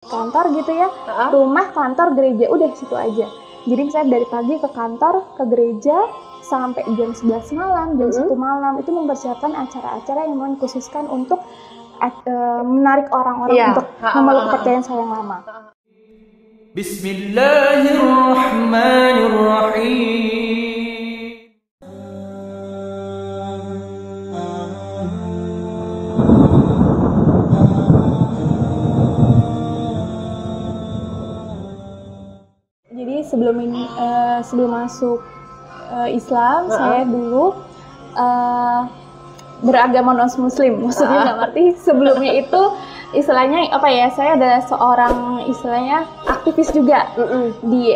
kantor gitu ya, rumah, kantor, gereja, udah situ aja. Jadi misalnya dari pagi ke kantor, ke gereja, sampai jam 11 malam, jam 1 malam, itu mempersiapkan acara-acara yang memang dikhususkan untuk menarik orang-orang untuk memeluk kepercayaan saya yang lama. Bismillahirrahmanirrahim. Jadi sebelum masuk Islam, saya dulu beragama non-muslim. Maksudnya nggak ngerti. Sebelumnya itu istilahnya apa ya? Saya adalah seorang istilahnya aktivis juga di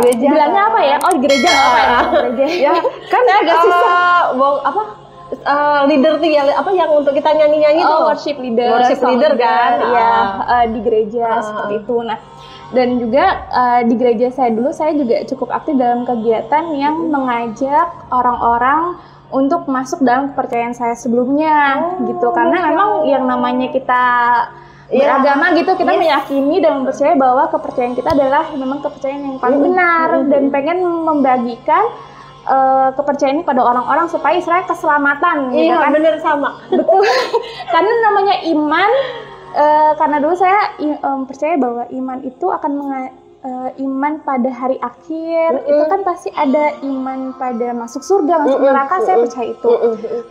gereja. Bilangnya apa ya? Oh, di gereja nggak apa ya? Gereja. Ya kan saya agak susah. Leader tuh ya, apa yang untuk kita nyanyi-nyanyi tuh? Worship leader kan? Ya, di gereja seperti itu. Nah. Dan juga di gereja saya dulu, saya juga cukup aktif dalam kegiatan yang mengajak orang-orang untuk masuk dalam kepercayaan saya sebelumnya, gitu. Karena memang yang namanya kita beragama gitu, kita meyakini dan percaya bahwa kepercayaan kita adalah memang kepercayaan yang paling benar, dan pengen membagikan kepercayaan ini pada orang-orang supaya Israel keselamatan. Iya, gitu kan? bener sama. Betul. Karena namanya iman. Karena dulu saya percaya bahwa iman itu akan iman pada hari akhir, itu kan pasti ada iman pada masuk surga, masuk neraka, saya percaya itu.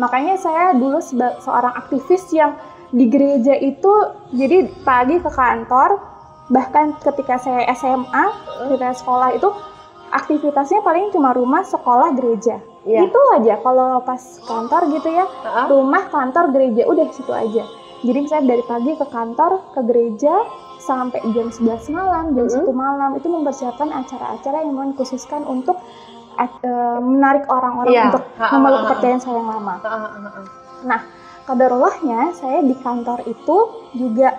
Makanya saya dulu seorang aktivis yang di gereja itu, jadi pagi ke kantor, bahkan ketika saya SMA, ketika sekolah itu, aktivitasnya paling cuma rumah, sekolah, gereja. Itu aja, kalau pas kantor gitu ya, rumah, kantor, gereja, udah situ aja. Jadi misalnya dari pagi ke kantor, ke gereja, sampai jam 11 malam, jam 1 malam, itu mempersiapkan acara-acara yang memang dikhususkan untuk menarik orang-orang untuk memeluk kepercayaan saya yang lama. Nah, qadarullah-nya saya di kantor itu juga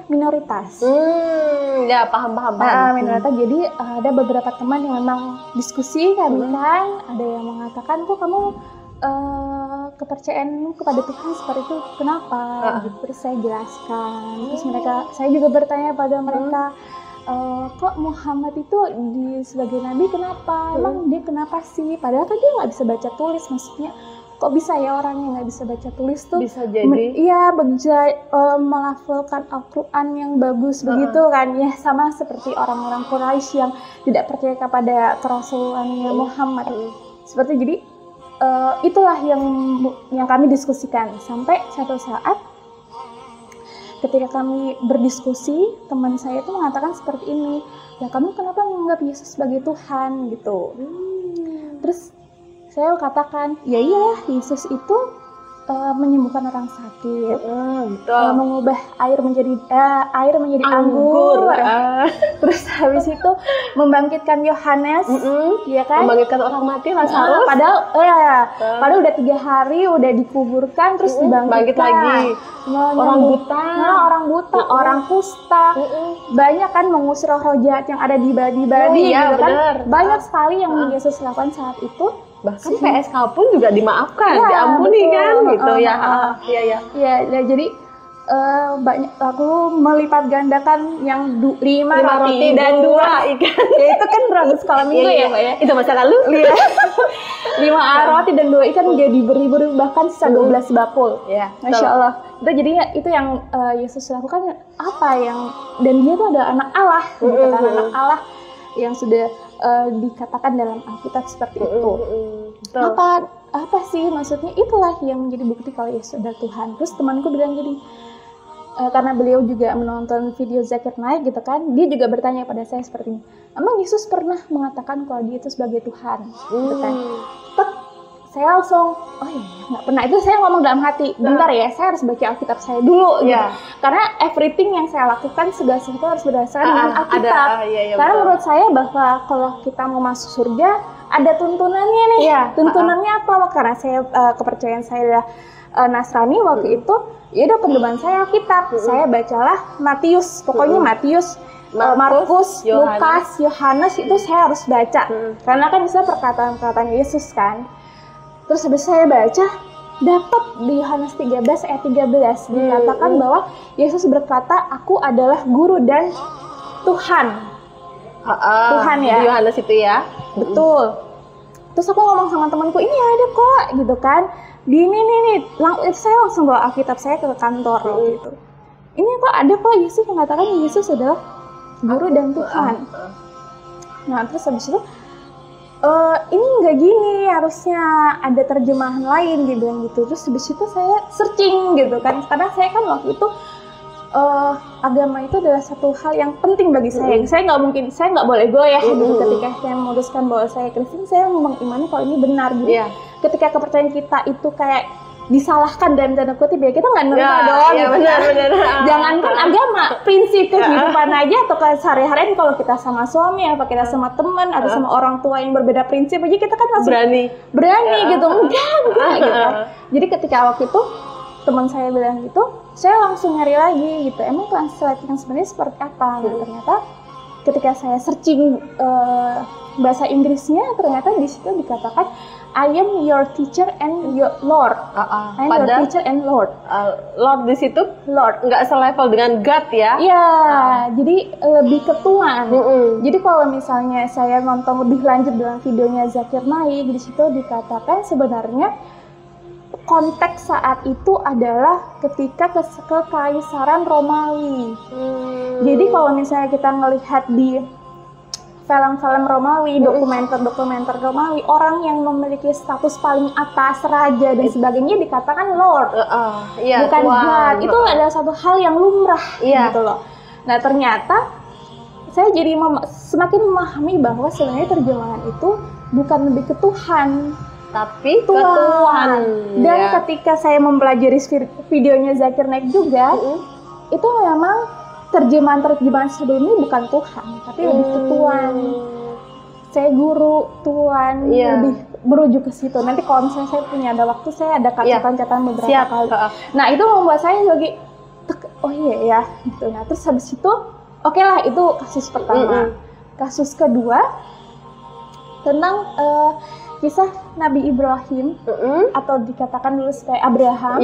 minoritas. Ya, paham. Minoritas. Jadi ada beberapa teman yang memang diskusi kami kan, ada yang mengatakan, kok kamu kepercayaanmu kepada Tuhan seperti itu, kenapa? Gitu. Terus saya jelaskan, terus saya juga bertanya pada mereka, kok Muhammad itu sebagai nabi kenapa? Emang dia kenapa sih? Padahal kan dia nggak bisa baca tulis, maksudnya kok bisa ya orang yang nggak bisa baca tulis tuh bisa jadi melafalkan Al-Quran yang bagus begitu kan ya, sama seperti orang-orang Quraisy yang tidak percaya kepada kerasulannya Muhammad. Seperti jadi itulah yang kami diskusikan sampai satu saat ketika kami berdiskusi, teman saya itu mengatakan seperti ini, ya kamu kenapa menganggap Yesus sebagai Tuhan gitu. Terus saya katakan, ya iyalah, Yesus itu menyembuhkan orang sakit, mengubah air menjadi anggur. Terus habis itu membangkitkan Yohanes, ya kan? Membangkitkan orang mati, Lazarus. Padahal udah 3 hari udah dikuburkan, terus dibangkitkan lagi. Orang buta, orang kusta, banyak kan mengusir roh jahat yang ada di babi-babi, gitu kan? Banyak sekali yang Yesus lakukan saat itu. Bahkan PSK pun juga dimaafkan, diampuni, betul. Kan gitu jadi banyak, aku melipat gandakan yang 5 roti dan 2 ikan. Ya itu kan ragu sekolah minggu ya Mbak ya. Itu masa lalu. 5 roti dan 2 ikan menjadi beribu-ribu, bahkan sisa 12 bakul. Masya Allah. Itu jadinya itu yang Yesus lakukan dan dia tuh adalah anak Allah, anak Allah yang sudah dikatakan dalam Alkitab seperti itu. Apa sih maksudnya? Itulah yang menjadi bukti kalau Yesus adalah Tuhan. Terus temanku bilang gini, karena beliau juga menonton video Zakir Naik gitu kan, dia juga bertanya pada saya seperti ini, emang Yesus pernah mengatakan kalau dia itu sebagai Tuhan? Gitu kan. Saya langsung, oh iya, nggak pernah. Itu saya ngomong dalam hati, bentar ya, saya harus baca Alkitab saya dulu gitu. Karena everything yang saya lakukan, segala sesuatu harus berdasarkan dengan Alkitab. Karena menurut saya bahwa kalau kita mau masuk surga, ada tuntunannya nih. Tuntunannya apa? Karena saya kepercayaan saya adalah Nasrani waktu itu, ya udah pedoman saya Alkitab. Saya bacalah Matius, pokoknya Matius, Markus, Lukas, Yohanes itu saya harus baca. Karena kan bisa perkataan-perkataan Yesus kan. Terus habis saya baca, dapat di Yohanes 13 ayat 13 dikatakan bahwa Yesus berkata, aku adalah guru dan Tuhan. Tuhan ya. Di Yohanes itu ya. Betul. Terus aku ngomong sama temanku, ini ada kok gitu kan. Di ini nih, saya langsung bawa Alkitab saya ke kantor gitu. Ini kok ada kok Yesus mengatakan Yesus adalah guru dan Tuhan. Nah terus habis itu ini nggak gini, harusnya ada terjemahan lain, dia bilang gitu. Terus habis itu saya searching gitu kan, karena saya kan waktu itu agama itu adalah satu hal yang penting bagi saya. Saya nggak boleh goyah gitu ketika saya memutuskan bahwa saya Kristen. Saya mengimani kalau ini benar gitu. Ketika kepercayaan kita itu kayak disalahkan dalam tanda kutip ya, kita nggak nerima dong. Iya, benar. Jangankan agama, prinsip kehidupan aja atau sehari-hari kalau kita sama suami, apa kita sama teman atau sama orang tua yang berbeda prinsip aja, kita kan langsung berani gitu. Enggak gitu. Jadi ketika waktu itu teman saya bilang gitu, saya langsung nyari lagi gitu. Emang translate yang sebenarnya seperti apa? Nah, ternyata ketika saya searching bahasa Inggrisnya, ternyata di situ dikatakan I am your teacher and your Lord. I am your teacher and Lord. Lord di situ Lord, nggak selevel dengan God ya? Iya, jadi lebih ke Tuhan. Jadi kalau misalnya saya nonton lebih lanjut dalam videonya Zakir Naik, di situ dikatakan sebenarnya konteks saat itu adalah ketika kekaisaran Romawi. Jadi kalau misalnya kita ngelihat di film-film Romawi, dokumenter Romawi, orang yang memiliki status paling atas, raja dan sebagainya dikatakan Lord, bukan God. Itu adalah satu hal yang lumrah gitu loh. Nah ternyata saya jadi semakin memahami bahwa sebenarnya terjemahan itu bukan lebih ke Tuhan, tapi Tuhan. Dan ketika saya mempelajari videonya Zakir Naik juga, itu memang terjemahan sebelumnya bukan Tuhan, tapi lebih ke Tuhan. Saya guru Tuhan, lebih merujuk ke situ. Nanti kalau misalnya saya punya ada waktu, saya ada catatan beberapa kali. Nah itu membuat saya lagi, oh iya ya, gitu. Nah terus habis itu, oke lah itu kasus pertama. Kasus kedua tentang kisah Nabi Ibrahim atau dikatakan dulu sebagai Abraham.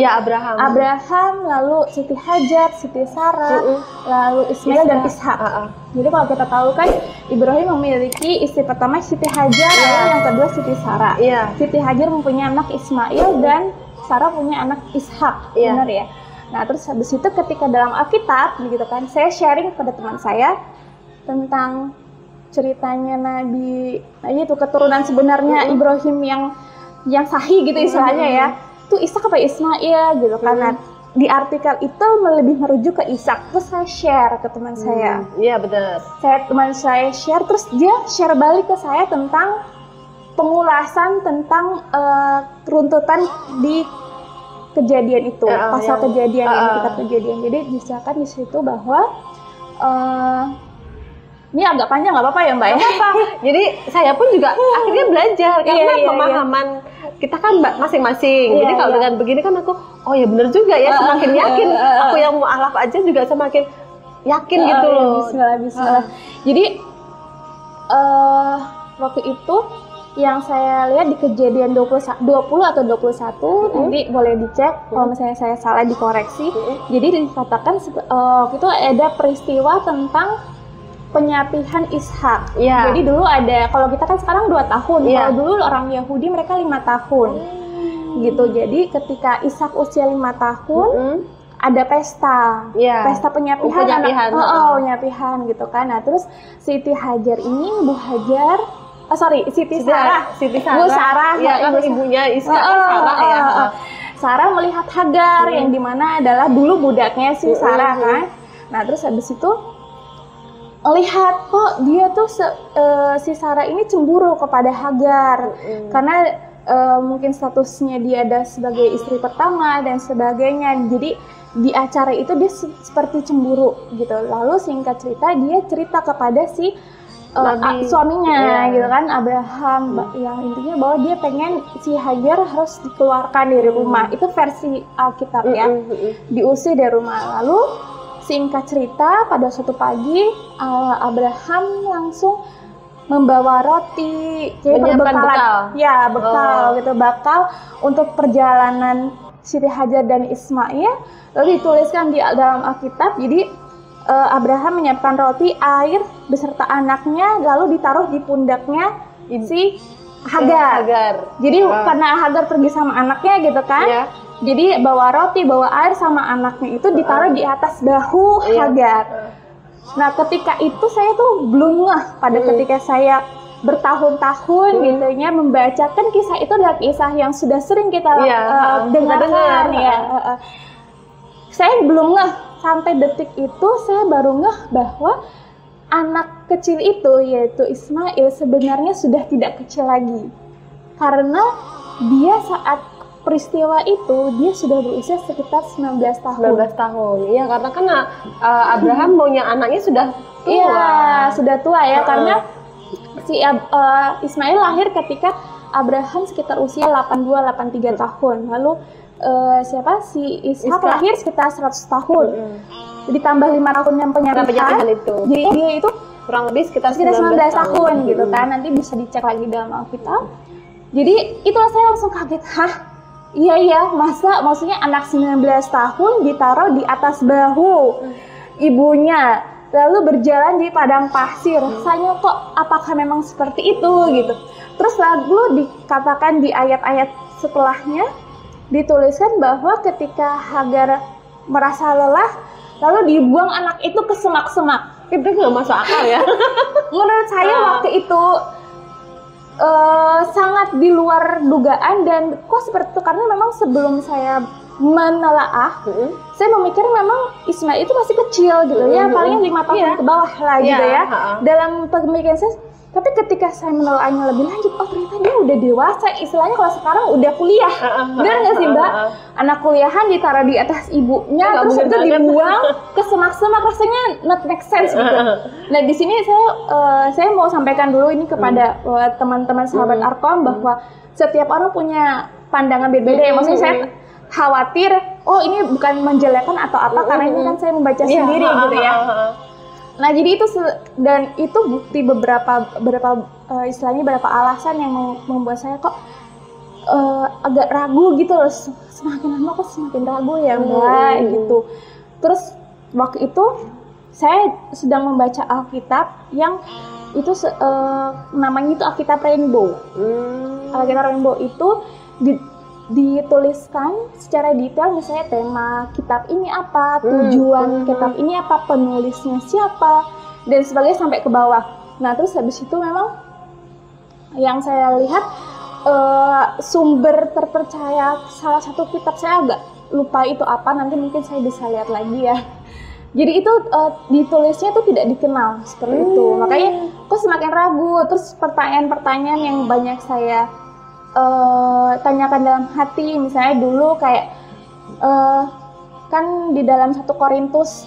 Abraham, lalu Siti Hajar, Siti Sarah, lalu Ismail dan Ishak. Jadi kalau kita tahu kan Ibrahim memiliki istri pertama Siti Hajar, lalu yang kedua Siti Sarah. Siti Hajar mempunyai anak Ismail dan Sarah punya anak Ishak, benar ya? Nah terus habis itu ketika dalam Alkitab, gitu kan, saya sharing kepada teman saya tentang ceritanya Nabi, itu keturunan sebenarnya Ibrahim yang sahih gitu istilahnya ya, itu Ishak apa Ismail gitu kan. Nah, di artikel itu lebih merujuk ke Ishak, terus saya share ke teman saya. Iya benar. Teman saya share, terus dia share balik ke saya tentang pengulasan tentang runtutan di kejadian itu, pasal kejadian yang kitab kejadian. Jadi disahkan di situ bahwa ini agak panjang, nggak apa-apa ya Mbak ya? Jadi saya pun juga akhirnya belajar karena pemahaman kita kan masing-masing. Jadi kalau dengan begini kan aku, oh ya benar juga ya, semakin yakin. Aku yang mualaf aja juga semakin yakin gitu loh. Bismillah. Jadi waktu itu yang saya lihat di kejadian 20 atau 21, nanti boleh dicek kalau misalnya saya salah dikoreksi. Jadi dikatakan itu ada peristiwa tentang penyapihan Ishak. Jadi dulu ada, kalau kita kan sekarang 2 tahun, kalau dulu orang Yahudi mereka 5 tahun. Gitu. Jadi ketika Ishak usia 5 tahun, ada pesta. Pesta penyapihan penyapihan gitu kan. Nah, terus Siti Hajar ini, Siti Sarah. Bu Sarah, ibunya Ishak, Sarah ya. Sarah melihat Hagar yang dimana adalah dulu budaknya si Sarah kan. Nah, terus habis itu lihat kok dia tuh si Sarah ini cemburu kepada Hagar karena mungkin statusnya dia ada sebagai istri pertama dan sebagainya. Jadi di acara itu dia seperti cemburu gitu. Lalu singkat cerita dia cerita kepada si suaminya gitu kan, Abraham, yang intinya bahwa dia pengen si Hagar harus dikeluarkan dari rumah. Itu versi Alkitab ya, diusir dari rumah. Lalu singkat cerita pada suatu pagi Abraham langsung membawa roti, jadi bekal. Ya, bekal gitu, bakal untuk perjalanan Siti Hajar dan Ismail. Lalu dituliskan di dalam Alkitab. Jadi Abraham menyiapkan roti, air beserta anaknya, lalu ditaruh di pundaknya si Hagar. Jadi karena Hagar pergi sama anaknya gitu kan. Yeah. Jadi bawa roti, bawa air sama anaknya itu ditaruh di atas bahu Hagar. Nah, ketika itu saya tuh belum ngeh pada ketika saya bertahun-tahun gitu ya membacakan kisah itu adalah kisah yang sudah sering kita dengarkan ya. Saya belum ngeh sampai detik itu saya baru ngeh bahwa anak kecil itu yaitu Ismail sebenarnya sudah tidak kecil lagi. Karena dia saat peristiwa itu dia sudah berusia sekitar 19 tahun. 19 tahun. Iya, karena kan Abraham maunya anaknya sudah tua. Iya, sudah tua ya karena si Ismail lahir ketika Abraham sekitar usia 82-83 tahun. Lalu si Ishak lahir sekitar 100 tahun. Ditambah 5 tahun yang penyerahan itu. Jadi dia itu kurang lebih sekitar 19 tahun gitu kan. Nanti bisa dicek lagi dalam Alkitab. Jadi itulah saya langsung kaget. Iya, maksudnya anak 19 tahun ditaruh di atas bahu ibunya, lalu berjalan di padang pasir. Rasanya kok apakah memang seperti itu gitu. Terus lalu dikatakan di ayat-ayat setelahnya, dituliskan bahwa ketika Hagar merasa lelah, lalu dibuang anak itu ke semak-semak. Itu nggak masuk akal ya? Menurut saya waktu itu sangat di luar dugaan dan kok seperti itu karena memang sebelum saya menelaah, saya memikir memang Ismail itu masih kecil gitu ya, paling 5 tahun ke bawah lah gitu ya. Dalam pemikiran saya, tapi ketika saya menelaahnya lebih lanjut, oh ternyata dia udah dewasa, istilahnya kalau sekarang udah kuliah. Benar nggak sih Mbak? Anak kuliahan ditaruh di atas ibunya, terus itu dibuang ke semak-semak, rasanya not make sense gitu. Nah di sini saya mau sampaikan dulu ini kepada teman-teman sahabat Arkom bahwa setiap orang punya pandangan berbeda ya. Maksudnya saya khawatir, oh ini bukan menjelekkan atau apa, karena ini kan saya membaca sendiri gitu ya. Nah jadi itu dan itu bukti beberapa istilahnya beberapa alasan yang membuat saya kok agak ragu gitu loh, semakin lama kok semakin ragu ya Mbak gitu. Terus waktu itu saya sedang membaca Alkitab yang itu namanya itu Alkitab Rainbow. Alkitab Rainbow itu dituliskan secara detail, misalnya tema kitab ini apa, tujuan kitab ini apa, penulisnya siapa, dan sebagainya sampai ke bawah. Nah terus habis itu memang yang saya lihat sumber terpercaya salah satu kitab, saya agak lupa itu apa, nanti mungkin saya bisa lihat lagi ya. Jadi itu ditulisnya itu tidak dikenal seperti itu, makanya kok semakin ragu. Terus pertanyaan-pertanyaan yang banyak saya tanyakan dalam hati, misalnya dulu kayak kan di dalam 1 Korintus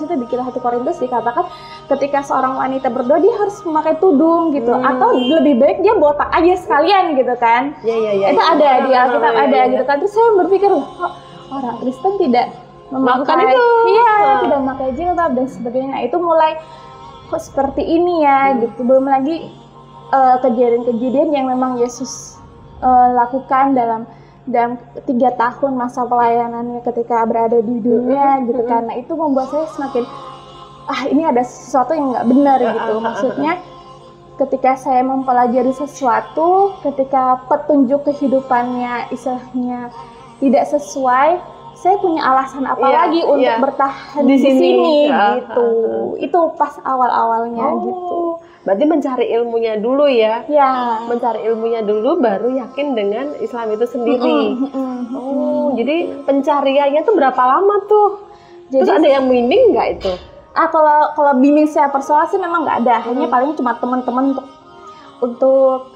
itu dikira 1 Korintus dikatakan ketika seorang wanita berdoa dia harus memakai tudung gitu, atau lebih baik dia botak aja sekalian gitu kan. Itu ada di Alkitab gitu kan. Terus saya berpikir kok orang Kristen tidak memakai itu, tidak memakai jilbab dan sebagainya. Nah, itu mulai kok seperti ini ya gitu. Belum lagi kejadian-kejadian yang memang Yesus lakukan dalam 3 tahun masa pelayanannya ketika berada di dunia gitu kan. Nah itu membuat saya semakin ini ada sesuatu yang nggak benar gitu. Maksudnya ketika saya mempelajari sesuatu, ketika petunjuk kehidupannya istilahnya tidak sesuai, saya punya alasan apa lagi untuk bertahan di sini gitu. Itu pas awal-awalnya gitu. Berarti mencari ilmunya dulu ya? Mencari ilmunya dulu baru yakin dengan Islam itu sendiri. Jadi pencariannya tuh berapa lama tuh? Jadi, terus ada yang bimbing nggak itu? Kalau bimbing secara personal sih memang nggak ada. Hanya paling cuma teman-teman untuk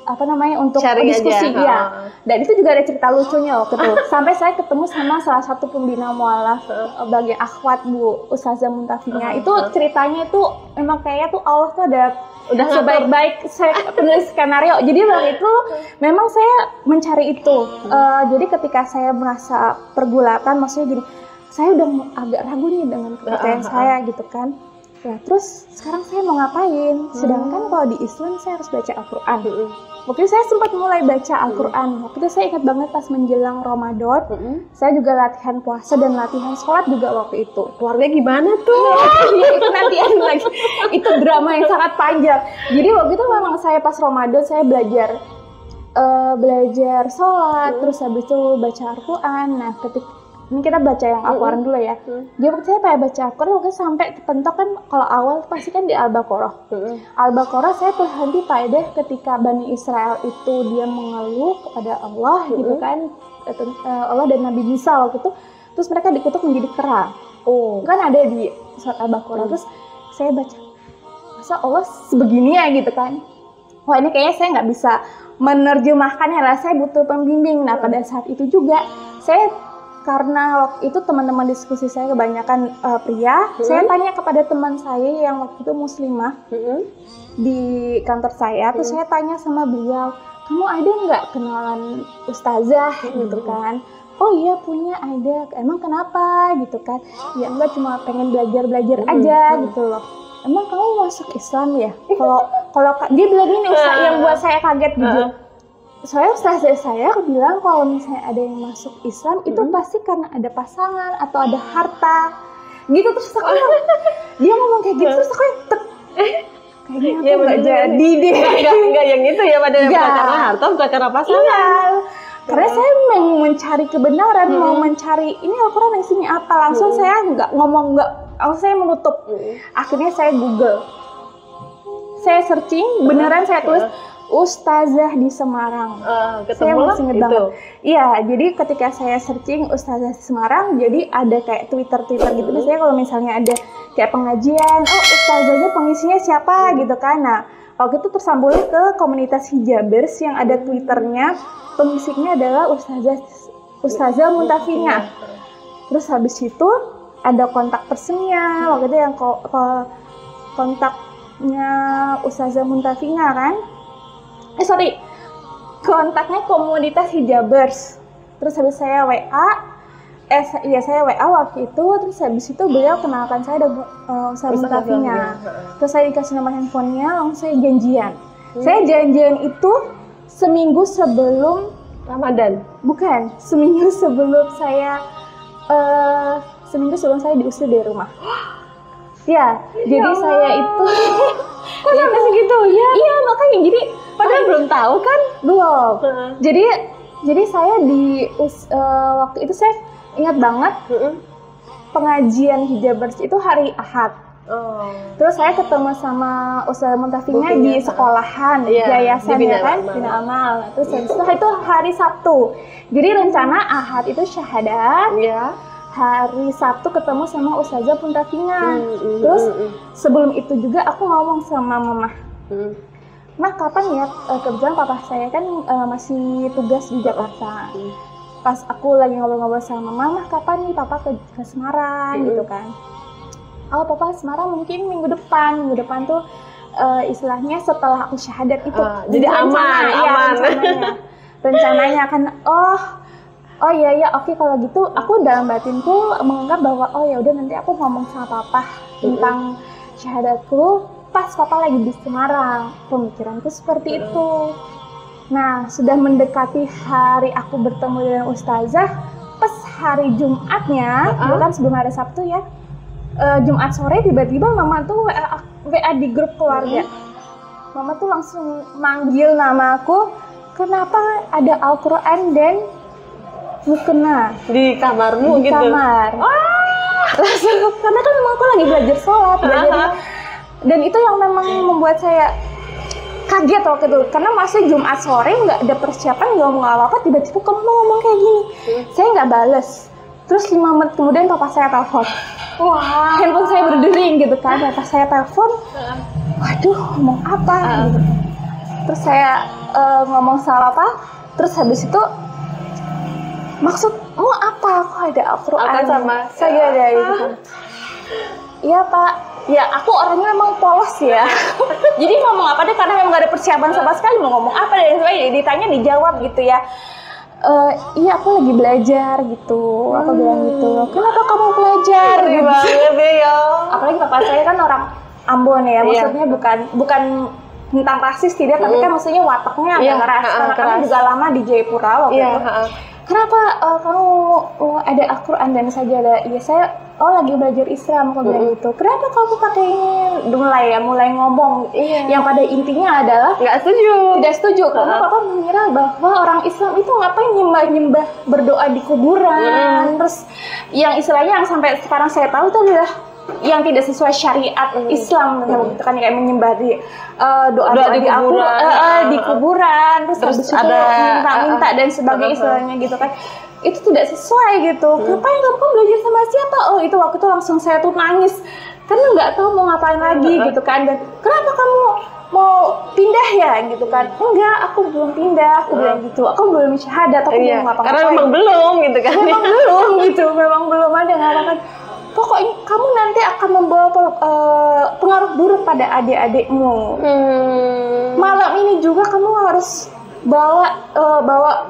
diskusi ya. Dan itu juga ada cerita lucunya waktu itu. Sampai saya ketemu sama salah satu pembina mualaf bagian akhwat Bu Ustazah Muntafinya. Itu ceritanya itu memang kayaknya tuh Allah tuh udah sebaik-baik penulis skenario. Jadi waktu itu memang saya mencari itu. Jadi ketika saya merasa pergulatan, maksudnya gini, saya udah agak ragu nih dengan kepercayaan saya gitu kan. Ya, terus sekarang saya mau ngapain? Sedangkan kalau di Islam saya harus baca Al-Quran. Waktu itu saya sempat mulai baca Al-Quran. Waktu itu saya ingat banget pas menjelang Ramadan, saya juga latihan puasa dan latihan sholat juga waktu itu. Keluarga gimana tuh? Ya, itu nanti lagi. Itu drama yang sangat panjang. Jadi waktu itu memang saya pas Ramadan saya belajar sholat, terus habis itu baca Al-Quran. Nah, ini kita baca yang Al-Quran dulu ya. Jadi waktu saya baca Al-Quran, waktu sampai kepentok kan, kalau awal pasti kan di Al-Baqarah. Al-Baqarah saya terhenti pada ketika Bani Israel itu dia mengeluh kepada Allah gitu kan, Allah dan Nabi Musa waktu itu, terus mereka dikutuk menjadi kera. Kan ada di surat Al-Baqarah. Terus saya baca, masa Allah sebegini ya gitu kan. Wah, ini kayaknya saya nggak bisa menerjemahkannya, saya butuh pembimbing. Nah, pada saat itu juga saya, karena waktu itu teman-teman diskusi saya kebanyakan pria, saya tanya kepada teman saya yang waktu itu muslimah di kantor saya, terus saya tanya sama beliau, kamu ada nggak kenalan ustazah gitu kan? Oh iya punya, ada. Emang kenapa gitu kan? Ya enggak, cuma pengen belajar aja gitu loh. Emang kamu masuk Islam ya? Kalau dia bilang gini, Ustaz, yang buat saya kaget jujur. Soalnya ustazah saya bilang kalau misalnya ada yang masuk Islam itu pasti karena ada pasangan atau ada harta gitu. Terus aku dia ngomong kayak gitu, terus aku kayaknya aku nggak jadi deh. Enggak yang itu ya, pada bukan karena harta, bukan karena pasangan. Iya, karena saya mau mencari kebenaran, mau mencari ini Al-Quran isinya apa. Langsung saya langsung saya menutup. Akhirnya saya Google, saya searching, beneran saya tulis Ustazah di Semarang. Saya masih ingat banget. Iya, jadi ketika saya searching Ustazah di Semarang, jadi ada kayak Twitter gitu. Biasanya kalau misalnya ada kayak pengajian, ustazahnya pengisinya siapa gitu kan. Nah, waktu itu tersambungnya ke komunitas hijabers yang ada Twitternya, pengisinya adalah Ustazah Muntafina. Terus habis itu ada kontak personnya, waktu itu yang kontaknya Ustazah Muntafina kan. Kontaknya komunitas hijabers. Terus habis saya WA, saya WA waktu itu. Terus habis itu beliau kenalkan saya dengan Ustazah Muntafina. Terus saya dikasih nomor handphonenya, langsung saya janjian. Saya janjian itu seminggu sebelum Ramadan. Bukan, seminggu sebelum saya diusir dari rumah. Ya, jadi saya itu kok sampai segitu ya? Iya, makanya jadi padahal belum tahu kan? Belum. Jadi saya waktu itu saya ingat banget pengajian hijabers itu hari Ahad. Terus saya ketemu sama Ustazah Muntafina di sekolahan, yayasan ya kan, Bina Amal. Terus itu hari Sabtu. Jadi rencana Ahad itu syahadat. Hari Sabtu ketemu sama Ustazah Muntafina. Terus sebelum itu juga aku ngomong sama mama. Nah, kapan ya, kebetulan papa saya kan masih tugas di Jakarta. Pas aku lagi ngobrol-ngobrol sama mama, kapan nih papa ke Semarang gitu kan. Oh, papa Semarang mungkin minggu depan tuh istilahnya setelah aku syahadat itu. Jadi aman. Rencananya kan, oh iya oke, kalau gitu aku dalam batinku menganggap bahwa oh ya udah nanti aku ngomong sama papa tentang syahadatku pas papa lagi di Semarang. Pemikiranku seperti itu. Nah, sudah mendekati hari aku bertemu dengan ustazah, pas hari Jumatnya, bukan sebelum hari Sabtu ya, Jumat sore tiba-tiba mama tuh WA di grup keluarga. Mama tuh langsung manggil namaku, kenapa ada Al-Quran dan mukena di kamarmu di gitu? Di kamar. Langsung, karena kan memang aku lagi belajar sholat, dan itu yang memang membuat saya kaget waktu itu, karena masih Jumat sore nggak ada persiapan, nggak ngomong apa-apa, tiba-tiba kamu ngomong kayak gini. Saya nggak bales. Terus 5 menit kemudian papa saya telepon. Wah, handphone saya berdering gitu kan. Papa saya telepon, waduh ngomong apa gitu. Terus saya ngomong salah apa, terus habis itu maksudmu apa? Kok ada Al-Quran sama saya ada gitu. Iya Pak, ya aku orangnya memang polos ya. Jadi ngomong apa deh, karena memang gak ada persiapan sama sekali, mau ngomong apa dan sebagainya, ditanya dijawab gitu ya. Iya aku lagi belajar gitu, aku bilang gitu. Kenapa kamu belajar? Gitu. Ya. Apalagi papa bapak saya kan orang Ambon ya, maksudnya bukan tentang rasis tidak, tapi kan maksudnya wataknya agak keras. Karena kami juga lama di Jayapura waktu itu. Kenapa kamu ada Al-Quran dan sajadah? Ya saya lagi belajar Islam, aku bilang gitu. Kenapa kamu pakai ini? Mulai ngomong. Yang pada intinya adalah tidak setuju karena papa mengira bahwa orang Islam itu ngapain nyembah berdoa di kuburan. Terus yang istilahnya yang sampai sekarang saya tahu itu adalah yang tidak sesuai syariat Islam, gitu kan, kayak menyembah di doa di kuburan, terus ada minta dan sebagainya istilahnya gitu kan, itu tidak sesuai gitu. Ngapain kamu belajar sama siapa? Itu waktu itu langsung saya tuh nangis karena nggak tahu mau ngapain lagi gitu kan. Dan kenapa kamu mau pindah ya gitu kan? Enggak, aku belum pindah, aku bilang gitu. Aku belum syahadat, aku belum ngapa-ngapain. Karena memang belum gitu kan. Memang belum ada ngapa-ngapain. Pokoknya kamu nanti akan membawa pengaruh buruk pada adik-adikmu. Malam ini juga kamu harus bawa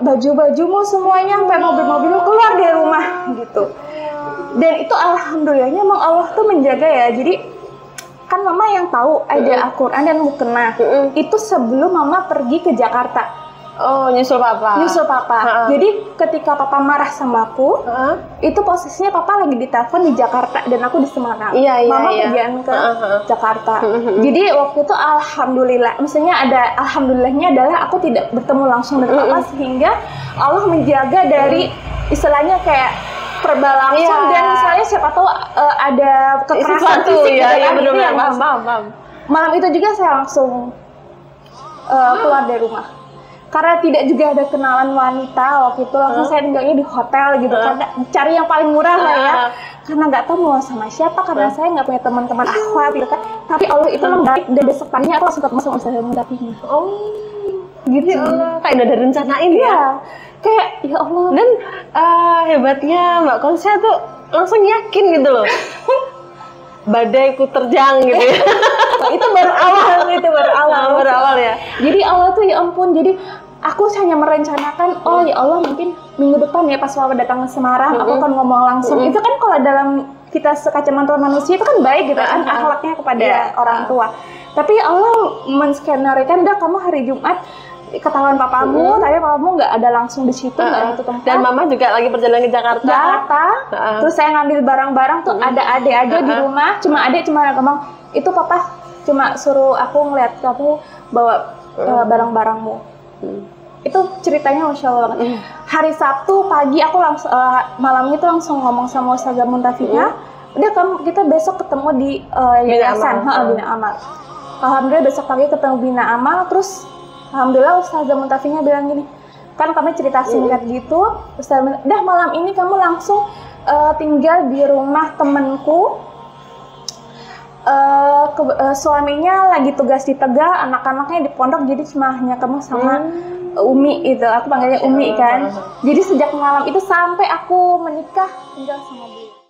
baju-bajumu semuanya sampai mobil-mobilmu keluar dari rumah gitu. Dan itu alhamdulillahnya memang Allah tuh menjaga ya. Jadi kan mama yang tahu ada Al-Quran dan mukena. Itu sebelum mama pergi ke Jakarta. Nyusul papa. Jadi ketika papa marah sama aku, itu posisinya papa lagi ditelepon di Jakarta dan aku di Semarang. Mama pergian ke Jakarta. Jadi waktu itu alhamdulillah, maksudnya ada alhamdulillahnya adalah aku tidak bertemu langsung dengan papa sehingga Allah menjaga dari istilahnya kayak perbalasan dan misalnya siapa tahu ada kekerasan fisik gitu kan. Malam itu juga saya langsung keluar dari rumah. Karena tidak juga ada kenalan wanita waktu itu, langsung saya tinggalnya di hotel gitu, karena cari yang paling murah lah ya, karena nggak tahu mau sama siapa, karena saya nggak punya teman-teman akhwat gitu kan. Tapi Allah itu membaik dan besok paginya aku langsung ketemu sama Ustazah Muntafinya. Gitu ya Allah, kayak udah ada rencanain ya. Kayak ya Allah. Dan hebatnya Mbak Konsia tuh langsung yakin gitu loh. Badaiku terjang gitu ya. Itu baru awal ya. Jadi Allah tuh ya ampun, jadi aku hanya merencanakan, ya Allah mungkin minggu depan ya pas Papa datang ke Semarang, aku akan ngomong langsung. Itu kan kalau dalam kita sekacamata manusia itu kan baik gitu kan, akhlaknya kepada orang tua. Tapi Allah menskenarikan, udah kamu hari Jumat ketahuan papamu, tapi papamu nggak ada langsung di situ, nggak ada tempat. Dan mama juga lagi perjalanan ke Jakarta. Terus saya ngambil barang-barang tuh ada adik aja di rumah, cuma ngomong, itu papa cuma suruh aku ngeliat kamu bawa barang-barangmu. Itu ceritanya Masya Allah banget. Hari Sabtu pagi aku langsung malamnya itu langsung ngomong sama Ustazah Muntafinya, udah kita besok ketemu di yayasan Bina Amal. Alhamdulillah besok pagi ketemu Bina Amal, terus alhamdulillah Ustazah Muntafinya bilang gini, kan kami cerita singkat gitu, Ustazah, udah malam ini kamu langsung tinggal di rumah temenku, suaminya lagi tugas di Tegal, anak-anaknya di pondok, jadi cuma hanya kamu sama Umi itu, aku panggilnya Umi kan. Jadi sejak malam itu sampai aku menikah tinggal sama beliau.